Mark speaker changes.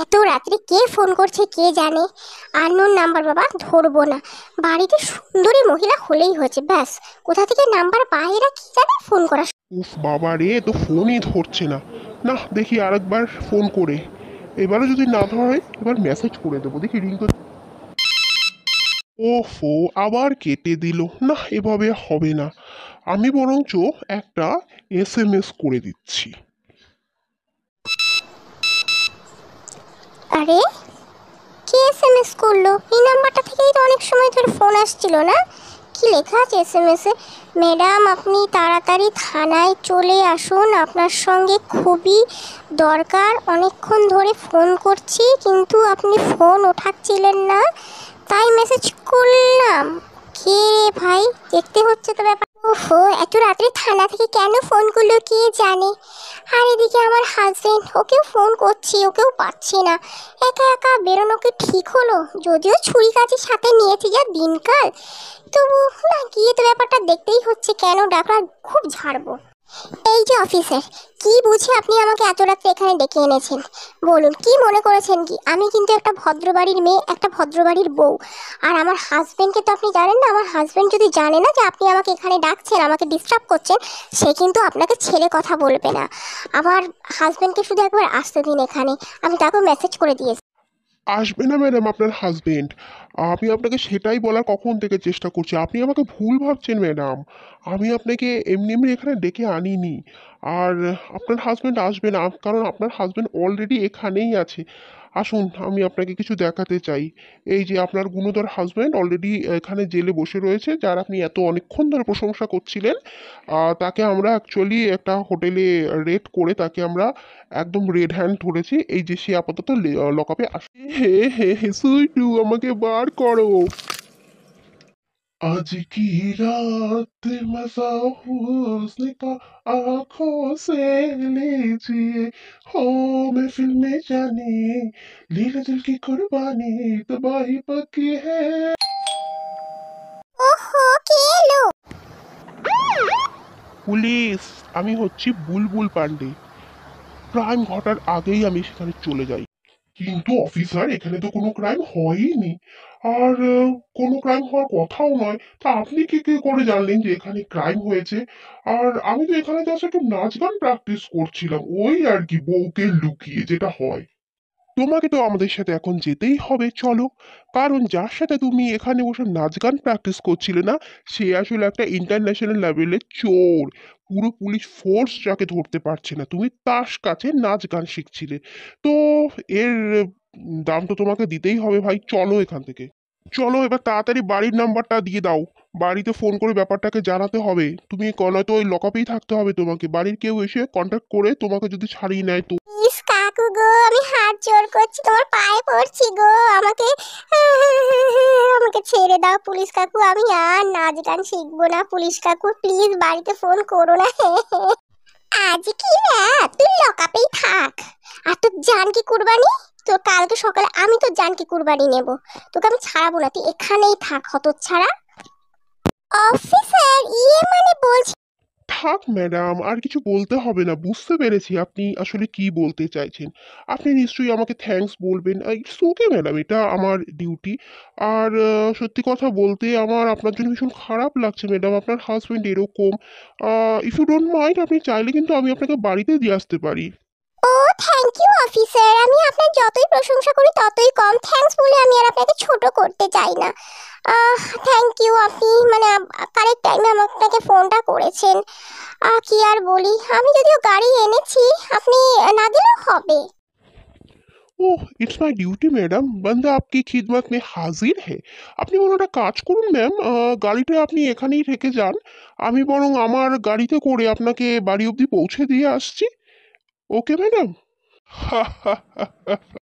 Speaker 1: এত রাত্রে কে ফোন করছে কে জানে। আননোন নাম্বার বাবা, ধরবো না। বাড়িতে সুন্দরী মহিলা হলেই হয়েছে, ব্যাস। কোথা থেকে নাম্বার পায় এরা কি জানে ফোন করা।
Speaker 2: উফ বাবা রে, তো ফোনই ধরছে না। না, দেখি আরেকবার ফোন করে, এবারও যদি না ধরে এবার মেসেজ করে দেবো, দেখি রিং করে। ওফো, আবার কেটে দিল। না, এভাবে হবে না। আমি বরঞ্চ একটা SMS করে দিচ্ছি।
Speaker 1: আরে, কে এসএমএস করলো? এই নাম্বারটা থেকেই তো অনেক সময় ধরে ফোন আসছিল না। কি লেখা আছে এসএমএস এ? ম্যাডাম, আপনি তাড়াতাড়ি থানায় চলে আসুন, আপনার সঙ্গে খুবই দরকার। অনেকক্ষণ ধরে ফোন করছি কিন্তু আপনি ফোন ওঠাচ্ছিলেন না, তাই মেসেজ করলাম। কে রে ভাই, দেখতে হচ্ছে তো ব্যাপার। ওহো, এত রাত্রে থানা থেকে কেন ফোন করলো কে জানে। আর এদিকে আমার হাজবেন্ড, ওকেও ফোন করছি, ওকেও পাচ্ছি না। একা একা বেরোনো কি ঠিক হলো? যদিও ছুরি কাছি সাথে নিয়েছি, যা দিনকাল, তবু না গিয়ে তো ব্যাপারটা দেখতেই হচ্ছে। কেন ডাকলা, খুব ঝাড়বো। এই যে অফিসার, কি বুঝে আপনি আমাকে এত রাত্রে এখানে ডেকে এনেছেন? বলুন, কি মনে করেছেন কি? আমি কিন্তু একটা ভদ্রবাড়ির মেয়ে, একটা ভদ্রবাড়ির বউ। আর আমার হাজবেন্ডকে তো আপনি জানেন না। আমার হাজবেন্ড যদি জানে না যে আপনি আমাকে এখানে ডাকছেন, আমাকে ডিস্টার্ব করছেন, সে কিন্তু আপনাকে ছেড়ে কথা বলবে না। আমার হাজবেন্ডকে শুধু একবার আসতে দিন এখানে, আমি তাকেও মেসেজ করে দিয়েছি।
Speaker 2: আসবে না ম্যাডাম আপনার হাজবেন্ড? আমি আপনাকে সেটাই বলার কখন থেকে চেষ্টা করছি, আপনি আমাকে ভুল ভাবছেন ম্যাডাম। আমি আপনাকে এমনি এমনি এখানে ডেকে আনিনি। আর আপনার হাজবেন্ড আসবে না, কারণ আপনার হাজবেন্ড অলরেডি এখানেই আছে। আসুন, আমি আপনাকে কিছু দেখাতে চাই। এই যে আপনার গুণধর হাজবেন্ড অলরেডি এখানে জেলে বসে রয়েছে, যার আপনি এত অনেকক্ষণ ধরে প্রশংসা করছিলেন। তাকে আমরা অ্যাকচুয়ালি একটা হোটেলে রেড করে তাকে আমরা একদম রেড হ্যান্ড ধরেছি। এই যে সে আপাতত লকআপে আসে। হে হে হে, সুইটু, আমাকে বার করো। आज की रात मजा हुस्न का आंखों से लीजिए, हो महफिल में जाने, लीला दिल की कुर्बानी, तबाही पकी है।
Speaker 1: ওহো, কে এলো?
Speaker 2: পুলিশ, আমি হচ্ছি বুলবুল পান্ডে। ক্রাইম ঘটার আগেই আমি সেখানে চলে যাই। কিন্তু অফিসার, এখানে তো কোনো ক্রাইম হয়ইনি। আর কোনো ক্রাইম হওয়ার কথাও নয়। তা আপনি কি কি করে জানলেন যে এখানে ক্রাইম হয়েছে? আর আমি তো এখানে জাস্ট একটু নাচ গান প্র্যাকটিস করছিলাম, ওই আর কি, বউকে লুকিয়ে যেটা হয়। তোমাকে তো আমাদের সাথে এখন যেতেই হবে, চলো। কারণ যার সাথে তুমি এখানে বসে নাচ গান প্র্যাকটিস করছিলে না, সে আসলে একটা ইন্টারন্যাশনাল লেভেলের চোর। পুরো পুলিশ ফোর্স যাকে ধরতে পারছে না, তুমি তার কাছে নাচ গান শিখছিলে। তো এর দাম তো তোমাকে দিতেই হবে ভাই, চলো এখান থেকে। চলো এবার তাড়াতাড়ি বাড়ির নাম্বারটা দিয়ে দাও। বাড়িতে ফোন করে ব্যাপারটাকে জানাতে হবে। তুমি নয়তো ওই লকআপেই থাকতে হবে তোমাকে। বাড়ির কেউ এসে কন্ট্যাক্ট করে তোমাকে যদি ছাড়িয়ে নেয় তো।
Speaker 1: প্লিজ কাকু গো, আমি হাত জোর করছি, তোমার পায়ে পড়ছি গো। আমাকে আমাকে ছেড়ে দাও পুলিশ কাকু, আমি আর নাচ গান শিখবো না। পুলিশ কাকু প্লিজ বাড়িতে ফোন করো না। আজ কি রাত, তুই লকআপেই থাক। আর তোর জানকি কুরবানি, তোর কালকে সকালে আমি তোর জানকি কুরবানি নেব। তোকে আমি ছাড়াবো না, তুই এখানেই থাক হতচ্ছাড়া। অফিসার, ইয়ে মানে বলছি।
Speaker 2: থাক ম্যাডাম, আর কিছু বলতে হবে না, বুঝতে পেরেছি আপনি আসলে কি বলতে চাইছেন। আপনি নিশ্চয়ই আমাকে থ্যাঙ্কস বলবেন। ইটস ওকে ম্যাডাম, এটা আমার ডিউটি। আর সত্যি কথা বলতে আমার আপনার জন্য ভীষণ খারাপ লাগছে ম্যাডাম, আপনার হাজবেন্ড এরকম। ইফ ইউ ডোন্ট মাইন্ড, আপনি চাইলে কিন্তু আমি আপনাকে বাড়িতে দিয়ে আসতে পারি।
Speaker 1: ও, থ্যাংক ইউ অফিসার। আমি আপনার যতই প্রশংসা করি ততই কম। থ্যাঙ্কস বলে আমি আর আপনাকে ছোট করতে চাই না। থ্যাংক ইউ, আপনি মানে কারেক্ট টাইমে আপনাকে ফোনটা করেছেন। কি আর বলি, আমি যদিও গাড়ি এনেছি, আপনি না গেলেও হবে।
Speaker 2: ওহ, ইটস মাই ডিউটি ম্যাডাম, বান্দা আপকি খিদমত মে হাজির হে। আপনি কোনো একটা কাজ করুন ম্যাম, গাড়িটা আপনি এখানেই রেখে যান। আমি বরং আমার গাড়িতে করে আপনাকে বাড়ি অবধি পৌঁছে দিয়ে আসছি। Okay madam.